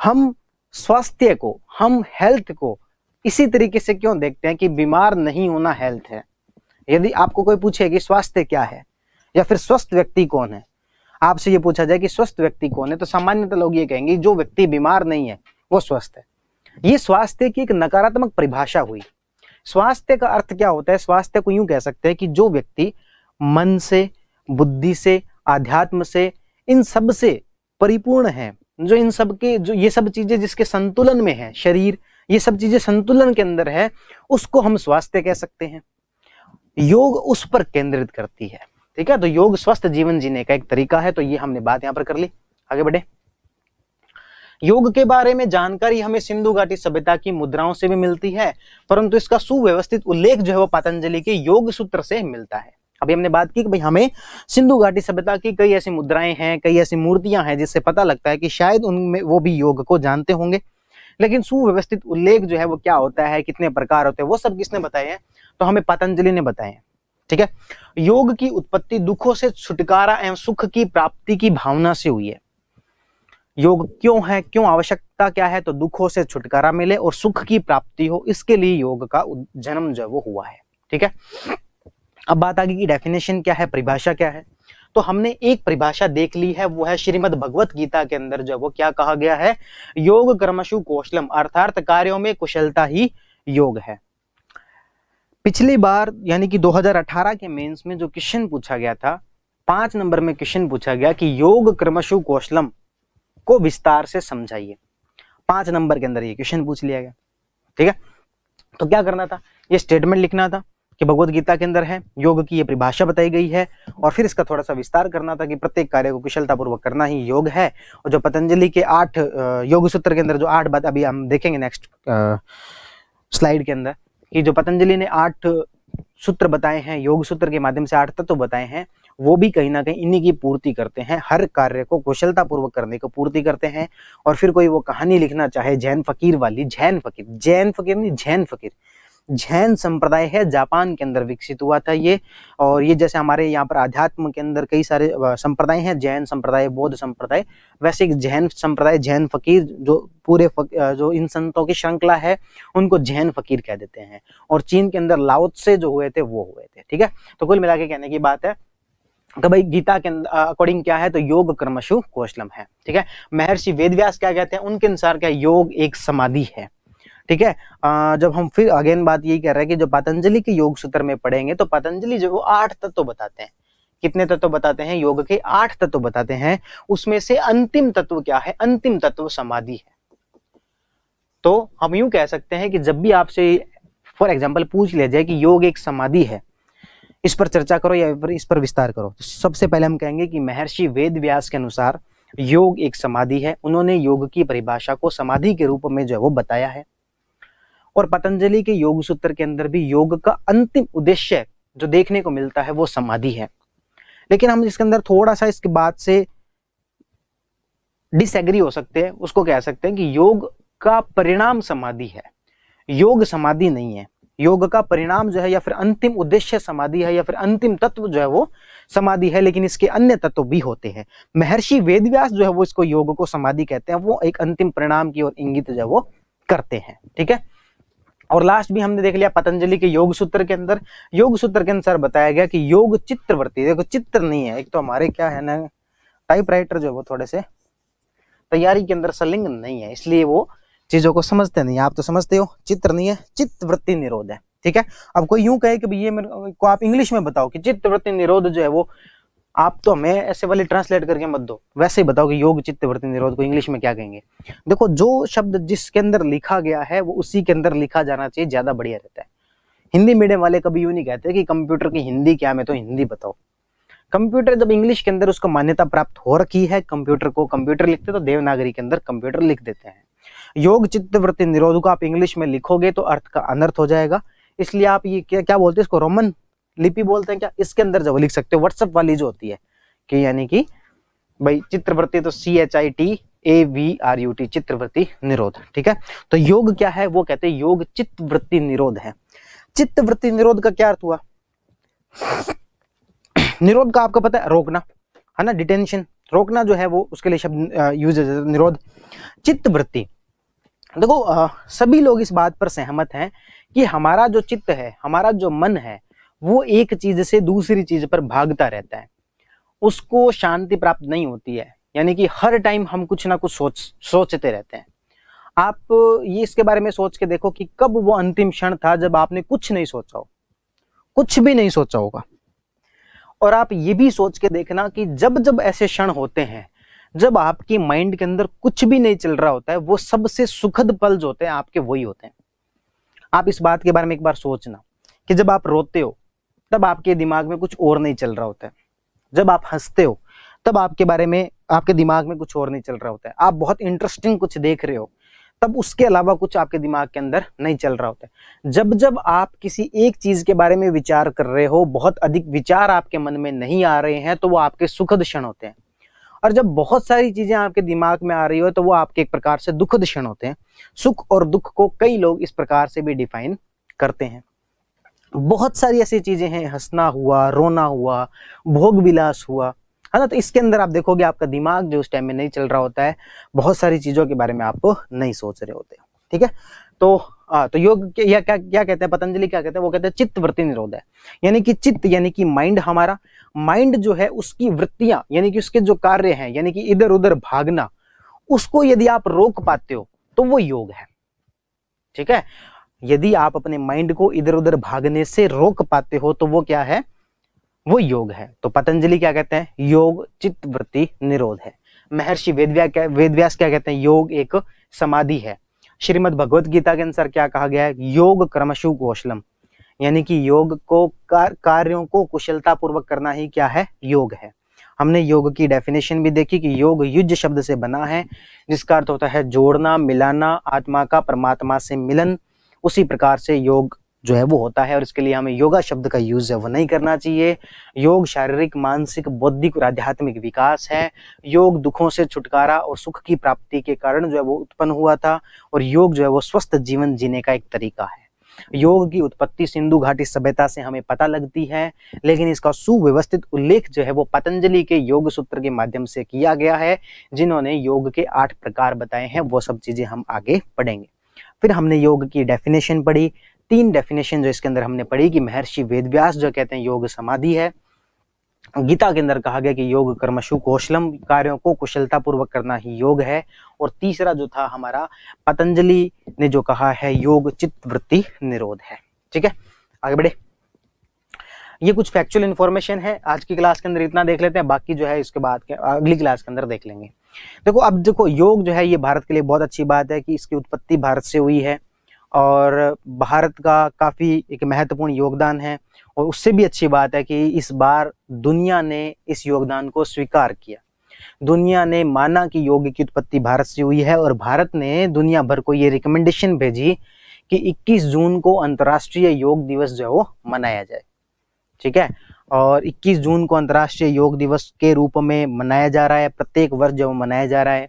हम स्वास्थ्य को, हम हेल्थ को इसी तरीके से क्यों देखते हैं कि बीमार नहीं होना हेल्थ है। यदि आपको कोई पूछे कि स्वास्थ्य क्या है या फिर स्वस्थ व्यक्ति कौन है, आपसे ये पूछा जाए कि स्वस्थ व्यक्ति कौन है, तो सामान्यतः लोग ये कहेंगे जो व्यक्ति बीमार नहीं है वो स्वस्थ है। ये स्वास्थ्य की एक नकारात्मक परिभाषा हुई। स्वास्थ्य का अर्थ क्या होता है, स्वास्थ्य को यूं कह सकते हैं कि जो व्यक्ति मन से, बुद्धि से, आध्यात्म से, इन सब से परिपूर्ण है, जो इन सब के, जो ये सब चीजें जिसके संतुलन में है, शरीर ये सब चीजें संतुलन के अंदर है, उसको हम स्वास्थ्य कह सकते हैं। योग उस पर केंद्रित करती है। ठीक है, तो योग स्वस्थ जीवन जीने का एक तरीका है। तो ये हमने बात यहां पर कर ली, आगे बढ़े। योग के बारे में जानकारी हमें सिंधु घाटी सभ्यता की मुद्राओं से भी मिलती है, परंतु इसका सुव्यवस्थित उल्लेख जो है वो पतंजलि के योग सूत्र से मिलता है। अभी हमने बात की कि भाई हमें सिंधु घाटी सभ्यता की कई ऐसी मुद्राएं हैं, कई ऐसी मूर्तियां हैं जिससे पता लगता है कि शायद उनमें वो भी योग को जानते होंगे। लेकिन सुव्यवस्थित उल्लेख जो है वो क्या होता है, कितने प्रकार होते हैं, वो सब किसने बताए हैं, तो हमें पतंजलि ने बताए हैं। ठीक है, योग की उत्पत्ति दुखों से छुटकारा एवं सुख की प्राप्ति की भावना से हुई है। योग क्यों है, क्यों आवश्यकता क्या है, तो दुखों से छुटकारा मिले और सुख की प्राप्ति हो, इसके लिए योग का जन्म जो वो हुआ है। ठीक है, अब बात आगे की डेफिनेशन क्या है, परिभाषा क्या है। तो हमने एक परिभाषा देख ली है, वो है श्रीमद् भगवत गीता के अंदर जो वो क्या कहा गया है, योग कर्मसु कौशलम, अर्थात कार्यों में कुशलता ही योग है। पिछली बार यानी कि 2018 के मेंस में जो क्वेश्चन पूछा गया था, 5 नंबर में क्वेश्चन पूछा गया कि योग कर्मसु कौशलम को विस्तार से समझाइए। 5 नंबर के अंदर ये क्वेश्चन पूछ लिया गया। ठीक है, तो क्या करना था, ये स्टेटमेंट लिखना था कि भगवत गीता के अंदर है, योग की ये परिभाषा बताई गई है, और फिर इसका थोड़ा सा विस्तार करना था कि प्रत्येक कार्य को कुशलतापूर्वक करना ही योग है। और जो पतंजलि के 8 योग सूत्र के अंदर जो 8 बात अभी हम देखेंगे नेक्स्ट स्लाइड के अंदर, कि जो पतंजलि ने 8 सूत्र बताए हैं, योग सूत्र के माध्यम से 8 तत्व बताए हैं, वो भी कहीं ना कहीं इन्हीं की पूर्ति करते हैं, हर कार्य को कुशलतापूर्वक करने को पूर्ति करते हैं। और फिर कोई वो कहानी लिखना चाहे जैन फकीर वाली, जैन फकीर नहीं, जैन फकीर, जैन संप्रदाय है, जापान के अंदर विकसित हुआ था ये। और ये जैसे हमारे यहाँ पर अध्यात्म के अंदर कई सारे संप्रदाय हैं, जैन संप्रदाय, बौद्ध संप्रदाय, वैसे एक जैन संप्रदाय, जैन फकीर, जो पूरे जो इन संतों की श्रृंखला है उनको जैन फकीर कह देते हैं। और चीन के अंदर लाओ त्से जो हुए थे वो हुए थे। ठीक है, तो कुल मिला के कहने की बात है तो भाई गीता के अकॉर्डिंग क्या है, तो योग कर्मशु कौशलम है। ठीक है, महर्षि वेदव्यास क्या कहते हैं, उनके अनुसार क्या, योग एक समाधि है। ठीक है, जब हम फिर अगेन बात यही कर रहे हैं कि जो पतंजलि के योग सूत्र में पढ़ेंगे तो पतंजलि जो 8 तत्व बताते हैं, कितने तत्व बताते हैं, योग के 8 तत्व बताते हैं। उसमें से अंतिम तत्व क्या है, अंतिम तत्व समाधि है। तो हम यूं कह सकते हैं कि जब भी आपसे फॉर एग्जाम्पल पूछ लिया जाए कि योग एक समाधि है, इस पर चर्चा करो या इस पर विस्तार करो, तो सबसे पहले हम कहेंगे कि महर्षि वेदव्यास के अनुसार योग एक समाधि है। उन्होंने योग की परिभाषा को समाधि के रूप में जो है वो बताया है। और पतंजलि के योग सूत्र के अंदर भी योग का अंतिम उद्देश्य जो देखने को मिलता है वो समाधि है। लेकिन हम इसके अंदर थोड़ा सा इसके बाद से डिसएग्री हो सकते हैं, उसको कह सकते हैं कि योग का परिणाम समाधि है, योग समाधि नहीं है। योग का परिणाम जो है या फिर अंतिम उद्देश्य समाधि है, या फिर अंतिम तत्व जो है वो समाधि है, लेकिन इसके अन्य तत्व भी होते हैं। महर्षि वेदव्यास जो है वो इसको योग को समाधि कहते हैं, वो एक अंतिम परिणाम की ओर इंगित जो है वो करते हैं। ठीक है, और लास्ट भी हमने देख लिया पतंजलि के योग सूत्र के अंदर, योग सूत्र के अनुसार बताया गया कि योग चित्तवृत्ति, देखो चित्र नहीं है, एक तो हमारे क्या है ना टाइपराइटर जो है वो थोड़े से तैयारी के अंदर संलिग्न नहीं है, इसलिए वो चीजों को समझते नहीं। आप तो समझते हो, चित्र नहीं है, चित्तवृत्ति निरोध है। ठीक है, अब कोई यूं कहे कि ये मेरे को आप इंग्लिश में बताओ कि चित्तवृत्ति निरोध जो है वो, आप तो हमें ऐसे वाली ट्रांसलेट करके मत दो, वैसे ही बताओ कि योग चित्तवृत्ति निरोध को इंग्लिश में क्या कहेंगे। देखो, जो शब्द जिसके अंदर लिखा गया है वो उसी के अंदर लिखा जाना चाहिए, ज्यादा बढ़िया रहता है। हिंदी मीडियम वाले कभी यूं नहीं कहते कि कंप्यूटर की हिंदी क्या, मैं तो हिंदी बताओ। कंप्यूटर जब इंग्लिश के अंदर उसको मान्यता प्राप्त हो रखी है, कंप्यूटर को कंप्यूटर लिखते तो देवनागरी के अंदर कंप्यूटर लिख देते हैं। योग चित्तवृत्ति निरोध को आप इंग्लिश में लिखोगे तो अर्थ का अनर्थ हो जाएगा, इसलिए आप ये क्या बोलते हैं इसको, रोमन लिपि बोलते हैं क्या, इसके अंदर जब लिख सकते हो, व्हाट्सएप वाली जो होती है कि यानी कि भाई चित्रवृत्ति तो CHITAVRUT, चित्रवृत्ति निरोध। ठीक है, तो योग क्या है, वो कहते हैं योग चित्तवृत्ति निरोध है। चित्तवृत्ति निरोध का क्या अर्थ हुआ, निरोध का आपको पता है, रोकना है ना, डिटेंशन, रोकना जो है वो उसके लिए शब्द यूज है निरोध। चित्तवृत्ति, देखो सभी लोग इस बात पर सहमत हैं कि हमारा जो चित्त है, हमारा जो मन है, वो एक चीज से दूसरी चीज पर भागता रहता है, उसको शांति प्राप्त नहीं होती है, यानी कि हर टाइम हम कुछ ना कुछ सोचते रहते हैं। आप ये इसके बारे में सोच के देखो कि कब वो अंतिम क्षण था जब आपने कुछ नहीं सोचा हो, कुछ भी नहीं सोचा होगा। और आप ये भी सोच के देखना कि जब जब ऐसे क्षण होते हैं जब आपकी माइंड के अंदर कुछ भी नहीं चल रहा होता है, वो सबसे सुखद पल जो होते हैं आपके वही होते हैं। आप इस बात के बारे में एक बार सोचना कि जब आप रोते हो तब आपके दिमाग में कुछ और नहीं चल रहा होता है, जब आप हंसते हो तब आपके बारे में आपके दिमाग में कुछ और नहीं चल रहा होता है, आप बहुत इंटरेस्टिंग कुछ देख रहे हो तब उसके अलावा कुछ आपके दिमाग के अंदर नहीं चल रहा होता है। जब जब आप किसी एक चीज के बारे में विचार कर रहे हो, बहुत अधिक विचार आपके मन में नहीं आ रहे हैं, तो वो आपके सुखद क्षण होते हैं। और जब बहुत सारी चीजें आपके दिमाग में आ रही हो तो वो आपके एक प्रकार से दुखद क्षण होते हैं। सुख और दुख को कई लोग इस प्रकार से भी डिफाइन करते हैं। बहुत सारी ऐसी चीजें हैं, हंसना हुआ, रोना हुआ, भोग विलास हुआ, है ना, तो इसके अंदर आप देखोगे आपका दिमाग जो उस टाइम में नहीं चल रहा होता है, बहुत सारी चीजों के बारे में आप नहीं सोच रहे होते। ठीक है, तो योग क्या कहते हैं, पतंजलि क्या कहते हैं, वो कहते हैं चित्तवृत्ति निरोध है, यानी कि चित्त यानी कि माइंड, हमारा माइंड जो है उसकी वृत्तियां यानी कि उसके जो कार्य हैं, यानी कि इधर उधर भागना, उसको यदि आप रोक पाते हो तो वो योग है। ठीक है, यदि आप अपने माइंड को इधर उधर भागने से रोक पाते हो तो वो क्या है, वो योग है। तो पतंजलि क्या कहते हैं, योग चित्तवृत्ति निरोध है। महर्षि वेदव्यास क्या कहते हैं, योग एक समाधि है। श्रीमद् भगवत गीता के अनुसार क्या कहा गया है, योग कर्मशु कौशलम, यानी कि योग को कार्यों को कुशलता पूर्वक करना ही क्या है, योग है। हमने योग की डेफिनेशन भी देखी कि योग युज शब्द से बना है, जिसका अर्थ होता है जोड़ना, मिलाना, आत्मा का परमात्मा से मिलन। उसी प्रकार से योग जो है वो होता है, और इसके लिए हमें योगा शब्द का यूज है वो नहीं करना चाहिए। योग शारीरिक, मानसिक, बौद्धिक और आध्यात्मिक विकास है। योग दुखों से छुटकारा और सुख की प्राप्ति के कारण जो है वो उत्पन्न हुआ था, और योग जो है वो स्वस्थ जीवन जीने का एक तरीका है। योग की उत्पत्ति सिंधु घाटी सभ्यता से हमें पता लगती है, लेकिन इसका सुव्यवस्थित उल्लेख जो है वो पतंजलि के योग सूत्र के माध्यम से किया गया है, जिन्होंने योग के 8 प्रकार बताए हैं। वो सब चीजें हम आगे पढ़ेंगे। फिर हमने योग की डेफिनेशन पढ़ी, 3 डेफिनेशन जो इसके अंदर हमने पढ़ी कि महर्षि वेदव्यास जो कहते हैं योग समाधि है। गीता के अंदर कहा गया कि योग कर्मशु कौशलम, कार्यों को कुशलता पूर्वक करना ही योग है। और तीसरा जो था हमारा, पतंजलि ने जो कहा है, योग चित्त वृत्ति निरोध है। ठीक है, आगे बढ़े। ये कुछ फैक्चुअल इन्फॉर्मेशन है, आज की क्लास के अंदर इतना देख लेते हैं, बाकी जो है इसके बाद के अगली क्लास के अंदर देख लेंगे। देखो, अब देखो, योग जो है ये भारत के लिए बहुत अच्छी बात है कि इसकी उत्पत्ति भारत से हुई है, और भारत का काफी एक महत्वपूर्ण योगदान है। और उससे भी अच्छी बात है कि इस बार दुनिया ने इस योगदान को स्वीकार किया। दुनिया ने माना कि योग की उत्पत्ति भारत से हुई है, और भारत ने दुनिया भर को ये रिकमेंडेशन भेजी कि 21 जून को अंतर्राष्ट्रीय योग दिवस जो है वो मनाया जाए। ठीक है, और 21 जून को अंतर्राष्ट्रीय योग दिवस के रूप में मनाया जा रहा है, प्रत्येक वर्ष जो मनाया जा रहा है।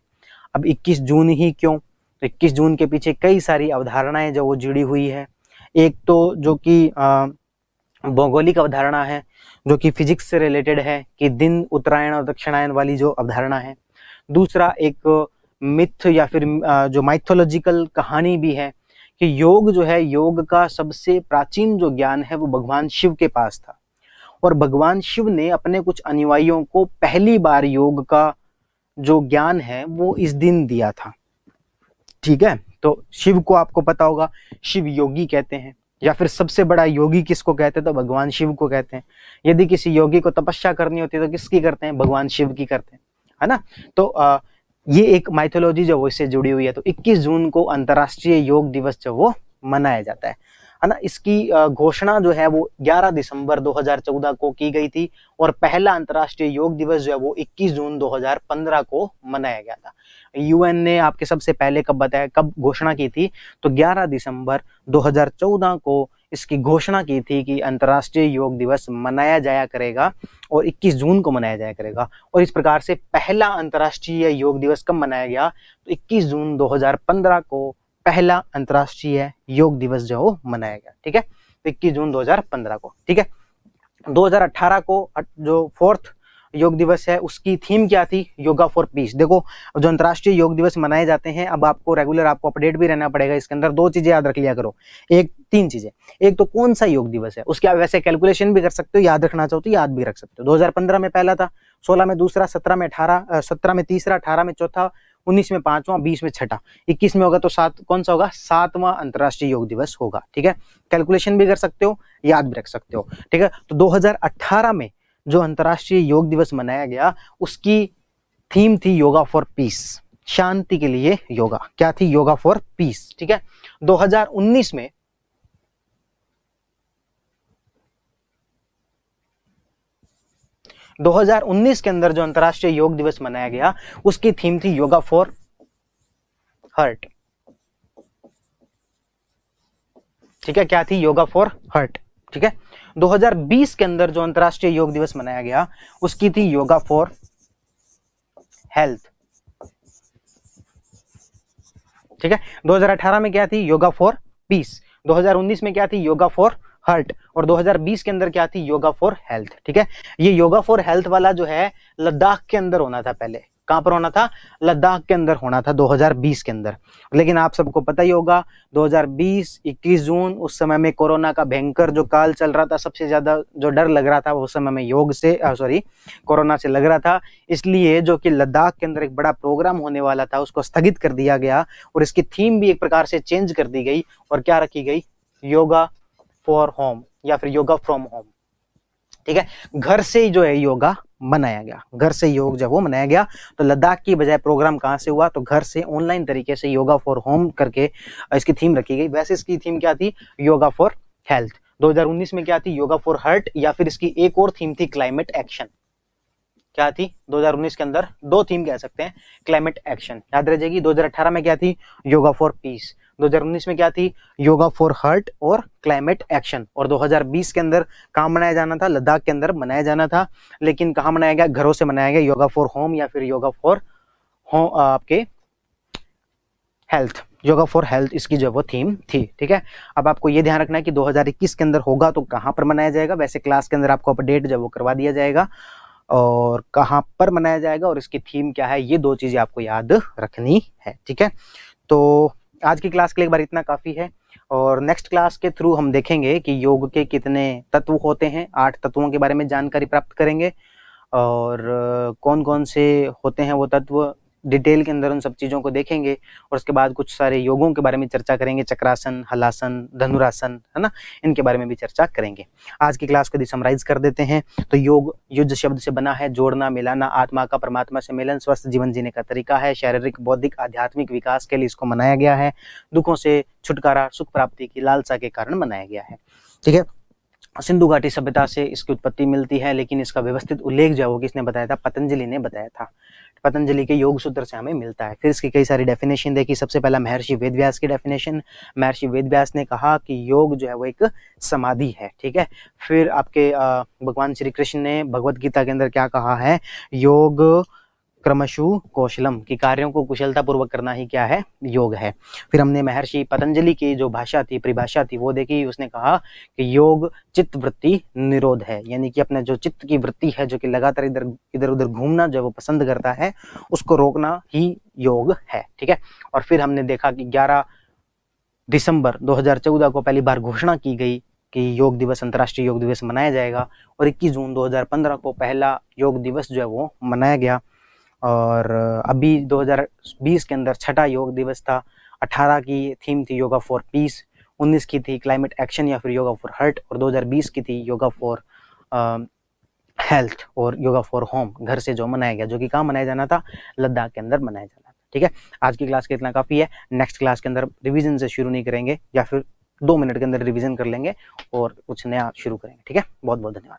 अब 21 जून ही क्यों? तो 21 जून के पीछे कई सारी अवधारणाएं जो वो जुड़ी हुई है। एक तो जो कि भौगोलिक अवधारणा है, जो कि फिजिक्स से रिलेटेड है, कि दिन उत्तरायण और दक्षिणायन वाली जो अवधारणा है। दूसरा एक मिथ या फिर जो माइथोलॉजिकल कहानी भी है कि योग जो है, योग का सबसे प्राचीन जो ज्ञान है वो भगवान शिव के पास था, और भगवान शिव ने अपने कुछ अनुयायियों को पहली बार योग का जो ज्ञान है वो इस दिन दिया था। ठीक है, तो शिव को आपको पता होगा, शिव योगी कहते हैं, या फिर सबसे बड़ा योगी किसको कहते हैं? तो भगवान शिव को कहते हैं। यदि किसी योगी को तपस्या करनी होती है तो किसकी करते हैं? भगवान शिव की करते हैं, है ना। तो ये एक माइथोलॉजी जो वो इससे जुड़ी हुई है। तो 21 जून को अंतर्राष्ट्रीय योग दिवस जो वो मनाया जाता है ना। इसकी घोषणा जो है वो 11 दिसंबर 2014 को की गई थी, और पहला अंतर्राष्ट्रीय योग दिवस जो है वो 21 जून 2015 को मनाया गया था। यूएन ने आपके सबसे पहले कब बताया, कब घोषणा की थी? तो 11 दिसंबर 2014 को इसकी घोषणा की थी कि अंतर्राष्ट्रीय योग दिवस मनाया जाया करेगा, और 21 जून को मनाया जाया करेगा। और इस प्रकार से पहला अंतर्राष्ट्रीय योग दिवस कब मनाया गया? तो 21 जून 2015 को पहला अंतर्राष्ट्रीय योग दिवस जो वो मनाया गया। ठीक है, 21 जून 2015 को। ठीक है, 2018 को जो 4th योग दिवस है उसकी थीम क्या थी? Yoga for piece. देखो, जो अंतर्राष्ट्रीय योग दिवस मनाए जाते हैं, अब आपको रेगुलर आपको अपडेट भी रहना पड़ेगा। इसके अंदर 2 चीजें याद रख लिया करो, 3 चीजें। एक तो कौन सा योग दिवस है, उसकी आप वैसे कैलकुलेशन भी कर सकते हो, याद रखना चाहो तो याद भी रख सकते हो। 2015 में पहला था, 16 में दूसरा, 17 में तीसरा, 18 में चौथा, 19 में 5वां, 20 में छठा, 21 में होगा तो कौन सा होगा? 7वां अंतर्राष्ट्रीय योग दिवस होगा। ठीक है, कैलकुलेशन भी कर सकते हो, याद भी रख सकते हो। ठीक है, तो 2018 में जो अंतर्राष्ट्रीय योग दिवस मनाया गया उसकी थीम थी योगा फॉर पीस, शांति के लिए योगा। क्या थी? Yoga for piece. ठीक है, 2019 में के अंदर जो अंतर्राष्ट्रीय योग दिवस मनाया गया उसकी थीम थी योगा फॉर हार्ट। ठीक है, क्या थी? Yoga for heart. ठीक है, 2020 के अंदर जो अंतर्राष्ट्रीय योग दिवस मनाया गया उसकी थी योगा फॉर हेल्थ। ठीक है, 2018 में क्या थी? Yoga for piece. 2019 में क्या थी? Yoga for heart. और 2020 के अंदर क्या थी? Yoga for health. ठीक है, ये योगा फॉर हेल्थ वाला जो है लद्दाख के अंदर होना था पहले। कहां पर होना था? लद्दाख के अंदर होना था 2020 के अंदर। लेकिन आप सबको पता ही होगा 2020 21 जून उस समय में कोरोना का भयंकर जो काल चल रहा था, सबसे ज्यादा जो डर लग रहा था उस समय में कोरोना से लग रहा था। इसलिए जो कि लद्दाख के अंदर एक बड़ा प्रोग्राम होने वाला था उसको स्थगित कर दिया गया, और इसकी थीम भी एक प्रकार से चेंज कर दी गई। और क्या रखी गई? योगा फॉर होम या फिर योगा फ्रॉम होम। ठीक है, घर से ही जो है योगा मनाया गया, घर से योग जब वो मनाया गया। तो लद्दाख की बजाय प्रोग्राम कहां से हुआ? तो घर से ऑनलाइन तरीके से योगा फॉर होम करके इसकी थीम रखी गई। वैसे इसकी थीम क्या थी? Yoga for health. 2019 में क्या थी, योगा फॉर हार्ट, या फिर इसकी एक और थीम थी क्लाइमेट एक्शन। क्या थी 2019 के अंदर, दो थीम कह सकते हैं, क्लाइमेट एक्शन याद रह जाएगी। 2018 में क्या थी, योगा फॉर पीस। 2019 में क्या थी, योगा फॉर हार्ट और क्लाइमेट एक्शन। और 2020 के अंदर कहाँ मनाया जाना था, लद्दाख के अंदर मनाया जाना था, लेकिन कहाँ मनाया गया, घरों से मनाया गया, योगा फॉर होम या फिर योगा फॉर आपके हेल्थ, योगा फॉर हेल्थ इसकी जो वो थीम थी। ठीक है, अब आपको ये ध्यान रखना है कि 2021 के अंदर होगा तो कहाँ पर मनाया जाएगा। वैसे क्लास के अंदर आपको अपडेट जो वो करवा दिया जाएगा, और कहाँ पर मनाया जाएगा और इसकी थीम क्या है, ये दो चीजें आपको याद रखनी है। ठीक है, तो आज की क्लास के लिए एक बार इतना काफी है, और नेक्स्ट क्लास के थ्रू हम देखेंगे कि योग के कितने तत्व होते हैं, 8 तत्वों के बारे में जानकारी प्राप्त करेंगे, और कौन कौन से होते हैं वो तत्व, डिटेल के अंदर उन सब चीज़ों को देखेंगे, और उसके बाद कुछ सारे योगों के बारे में चर्चा करेंगे, चक्रासन, हलासन, धनुरासन, है ना, इनके बारे में भी चर्चा करेंगे। आज की क्लास को यदि समराइज कर देते हैं तो योग युद्ध शब्द से बना है, जोड़ना, मिलाना, आत्मा का परमात्मा से मिलन, स्वस्थ जीवन जीने का तरीका है, शारीरिक, बौद्धिक, आध्यात्मिक विकास के लिए इसको मनाया गया है, दुखों से छुटकारा, सुख प्राप्ति की लालसा के कारण मनाया गया है। ठीक है, सिंधु घाटी सभ्यता से इसकी उत्पत्ति मिलती है, लेकिन इसका व्यवस्थित उल्लेख जो है वो किसने बताया था, पतंजलि ने बताया था। पतंजलि के योग सूत्र से हमें मिलता है। फिर इसकी कई सारी डेफिनेशन देखी। सबसे पहला महर्षि वेदव्यास की डेफिनेशन, महर्षि वेदव्यास ने कहा कि योग जो है वो एक समाधि है। ठीक है, फिर आपके भगवान श्री कृष्ण ने भगवत गीता के अंदर क्या कहा है, योग क्रमशु कौशलम, कि कार्यों को कुशलता पूर्वक करना ही क्या है, योग है। फिर हमने महर्षि पतंजलि की जो भाषा थी, परिभाषा थी, वो देखी। उसने कहा कि योग चित्त वृत्ति निरोध है, यानी कि अपने जो चित्त की वृत्ति है जो कि लगातार इधर उधर घूमना जो वो पसंद करता है, उसको रोकना ही योग है। ठीक है, और फिर हमने देखा कि 11 दिसंबर 2014 को पहली बार घोषणा की गई कि योग दिवस, अंतर्राष्ट्रीय योग दिवस मनाया जाएगा, और 21 जून 2015 को पहला योग दिवस जो है वो मनाया गया। और अभी 2020 के अंदर छठा योग दिवस था। 18 की थीम थी योगा फॉर पीस, 19 की थी क्लाइमेट एक्शन या फिर योगा फॉर हार्ट, और 2020 की थी योगा फॉर हेल्थ और योगा फॉर होम, घर से जो मनाया गया, जो कि कहाँ मनाया जाना था, लद्दाख के अंदर मनाया जाना था। ठीक है, आज की क्लास के इतना काफी है। नेक्स्ट क्लास के अंदर रिवीजन से शुरू नहीं करेंगे, या फिर 2 मिनट के अंदर रिवीजन कर लेंगे और कुछ नया शुरू करेंगे। ठीक है, बहुत बहुत धन्यवाद।